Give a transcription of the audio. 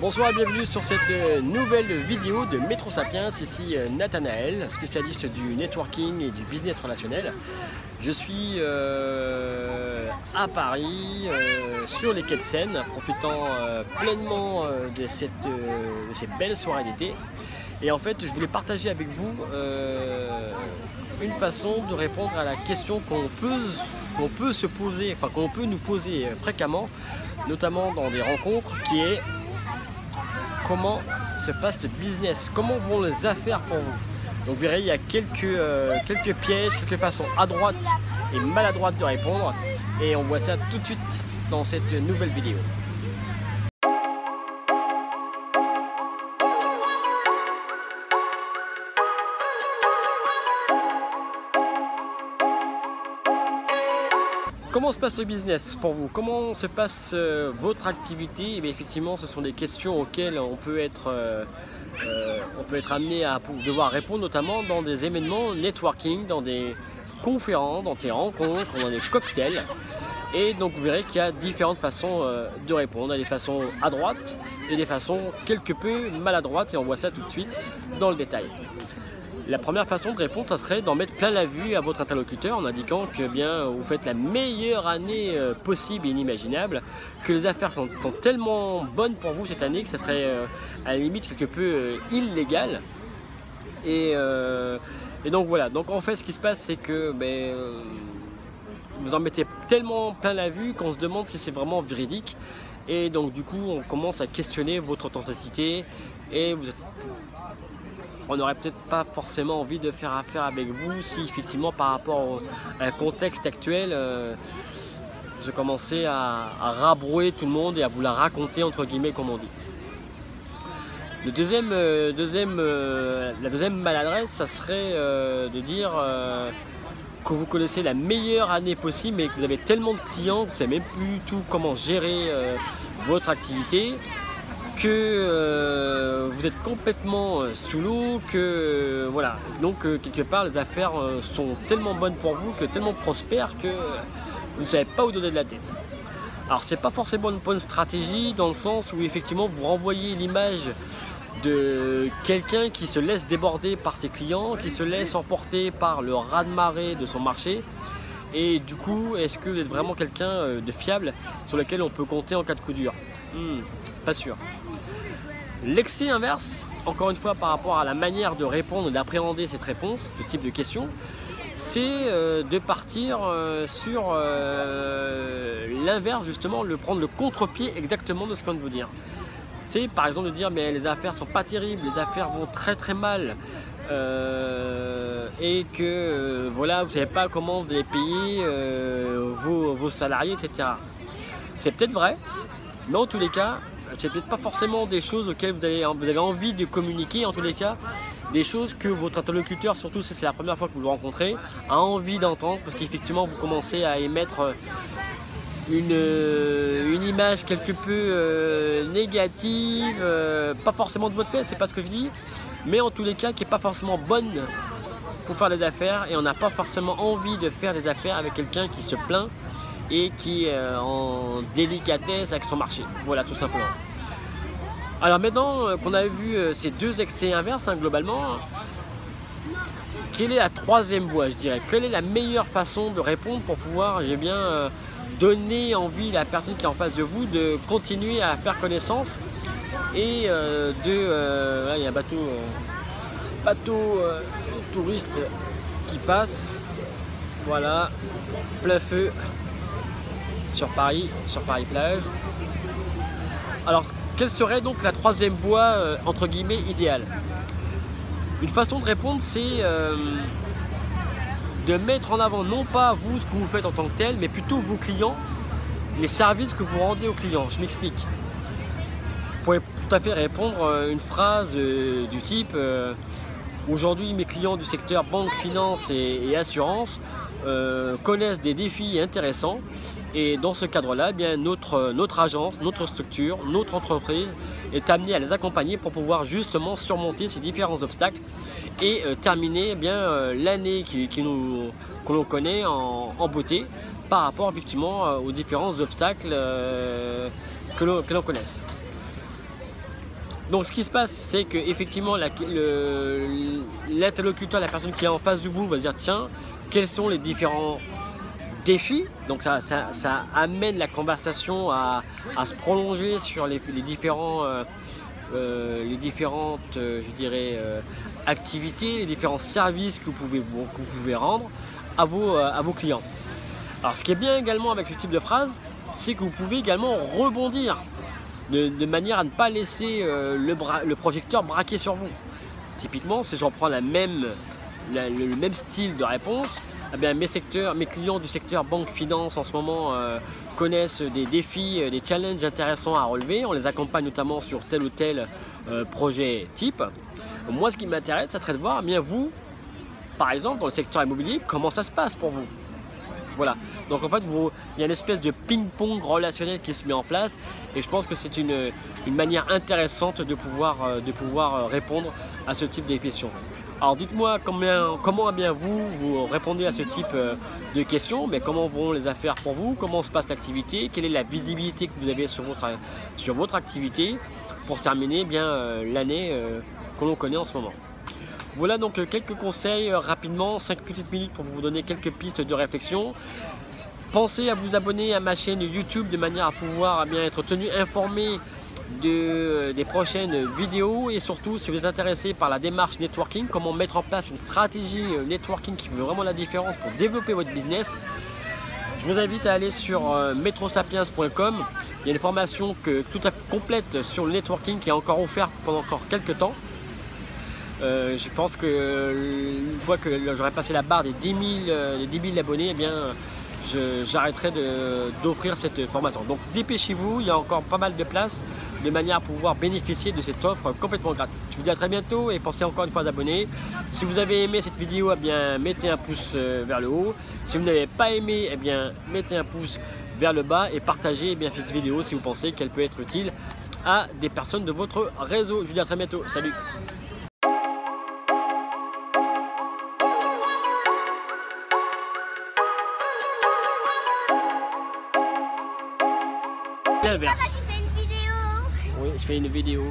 Bonsoir et bienvenue sur cette nouvelle vidéo de Métro Sapiens. Ici Nathanaël, spécialiste du networking et du business relationnel. Je suis à Paris, sur les quais de Seine, profitant pleinement de ces belles soirées d'été. Et en fait, je voulais partager avec vous une façon de répondre à la question qu'on peut se poser, enfin qu'on peut nous poser fréquemment, notamment dans des rencontres, qui est: comment se passe le business? Comment vont les affaires pour vous? Donc vous verrez, il y a quelques pièges, quelques façons à droite et maladroite de répondre. Et on voit ça tout de suite dans cette nouvelle vidéo. Comment se passe le business pour vous? Comment se passe votre activité? Et bien, effectivement, ce sont des questions auxquelles on peut être amené à devoir répondre, notamment dans des événements networking, dans des conférences, dans des rencontres, dans des cocktails. Et donc vous verrez qu'il y a différentes façons de répondre. Il y a des façons à droite et des façons quelque peu maladroites, et on voit ça tout de suite dans le détail. La première façon de répondre, ça serait d'en mettre plein la vue à votre interlocuteur en indiquant que bien vous faites la meilleure année possible et inimaginable, que les affaires sont tellement bonnes pour vous cette année que ça serait à la limite quelque peu illégal. Et donc voilà, donc en fait ce qui se passe, c'est que vous en mettez tellement plein la vue qu'on se demande si c'est vraiment véridique. Et donc du coup on commence à questionner votre authenticité, et on n'aurait peut-être pas forcément envie de faire affaire avec vous si effectivement par rapport à un contexte actuel, vous commencez à rabrouer tout le monde et à vous la raconter entre guillemets, comme on dit. La deuxième maladresse, ça serait de dire que vous connaissez la meilleure année possible, mais que vous avez tellement de clients que vous ne savez même plus du tout comment gérer votre activité, que vous êtes complètement sous l'eau, que voilà, donc quelque part les affaires sont tellement bonnes pour vous, que tellement prospères, que vous ne savez pas où donner de la tête. Alors c'est pas forcément une bonne stratégie, dans le sens où effectivement vous renvoyez l'image de quelqu'un qui se laisse déborder par ses clients, qui se laisse emporter par le raz-de-marée de son marché. Et du coup, est-ce que vous êtes vraiment quelqu'un de fiable sur lequel on peut compter en cas de coup dur? Pas sûr. L'excès inverse, encore une fois par rapport à la manière de répondre, d'appréhender cette réponse, ce type de question, c'est de partir sur l'inverse, justement, prendre le contre-pied exactement de ce qu'on vient de vous dire. C'est par exemple de dire: mais les affaires sont pas terribles, les affaires vont très très mal, et que voilà, vous savez pas comment vous allez payer vos salariés, etc. C'est peut-être vrai, mais en tous les cas, c'est peut-être pas forcément des choses auxquelles vous avez envie de communiquer. En tous les cas, des choses que votre interlocuteur, surtout si c'est la première fois que vous le rencontrez, a envie d'entendre, parce qu'effectivement vous commencez à émettre une image quelque peu négative, pas forcément de votre fait, c'est pas ce que je dis, mais en tous les cas qui n'est pas forcément bonne pour faire des affaires, et on n'a pas forcément envie de faire des affaires avec quelqu'un qui se plaint et qui est en délicatesse avec son marché. Voilà, tout simplement. Alors maintenant qu'on a vu ces deux excès inverses, globalement, quelle est la troisième voie, je dirais? Quelle est la meilleure façon de répondre pour pouvoir donner envie à la personne qui est en face de vous de continuer à faire connaissance et là, il y a un bateau touriste qui passe, voilà, plein feu sur Paris plage. Alors quelle serait donc la troisième voie entre guillemets idéale? Une façon de répondre, c'est de mettre en avant non pas vous, ce que vous faites en tant que tel, mais plutôt vos clients, les services que vous rendez aux clients. Je m'explique. Vous pouvez tout à fait répondre une phrase du type: aujourd'hui mes clients du secteur banque, finance et assurance connaissent des défis intéressants, et dans ce cadre-là, notre agence, notre structure, notre entreprise est amenée à les accompagner pour pouvoir justement surmonter ces différents obstacles et terminer l'année que l'on connaît en beauté, par rapport effectivement aux différents obstacles que l'on connaisse. Donc ce qui se passe, c'est qu'effectivement l'interlocuteur, la personne qui est en face de vous va se dire tiens, quels sont les différents défis. Donc ça amène la conversation à se prolonger sur les différentes je dirais, activités, les différents services que vous pouvez rendre à vos clients. Alors ce qui est bien également avec ce type de phrase, c'est que vous pouvez également rebondir de manière à ne pas laisser le projecteur braquer sur vous. Typiquement, si je reprends le même style de réponse, eh bien, mes clients du secteur banque finance en ce moment connaissent des défis, des challenges intéressants à relever. On les accompagne notamment sur tel ou tel projet type. Moi, ce qui m'intéresse, ça serait de voir, eh bien, vous, par exemple, dans le secteur immobilier, comment ça se passe pour vous. Voilà, donc en fait, il y a une espèce de ping-pong relationnel qui se met en place et je pense que c'est une manière intéressante de pouvoir répondre à ce type de questions. Alors dites-moi comment bien vous répondez à ce type de questions, mais comment vont les affaires pour vous, comment se passe l'activité, quelle est la visibilité que vous avez sur votre activité pour terminer bien l'année que l'on connaît en ce moment. Voilà donc quelques conseils rapidement, 5 petites minutes pour vous donner quelques pistes de réflexion. Pensez à vous abonner à ma chaîne YouTube de manière à pouvoir bien être tenu informé des prochaines vidéos et surtout si vous êtes intéressé par la démarche networking, comment mettre en place une stratégie networking qui fait vraiment la différence pour développer votre business. Je vous invite à aller sur metrosapiens.com. Il y a une formation tout à fait complète sur le networking qui est encore offerte pendant encore quelques temps. Je pense qu'une fois que j'aurai passé la barre des 10 000 abonnés, eh bien, j'arrêterai d'offrir cette formation. Donc dépêchez-vous, il y a encore pas mal de place de manière à pouvoir bénéficier de cette offre complètement gratuite. Je vous dis à très bientôt et pensez encore une fois d'abonner. Si vous avez aimé cette vidéo, eh bien, mettez un pouce vers le haut. Si vous n'avez pas aimé, eh bien, mettez un pouce vers le bas et partagez cette vidéo si vous pensez qu'elle peut être utile à des personnes de votre réseau. Je vous dis à très bientôt. Salut! L'inverse. Tu fais une vidéo. Oui, je fais une vidéo.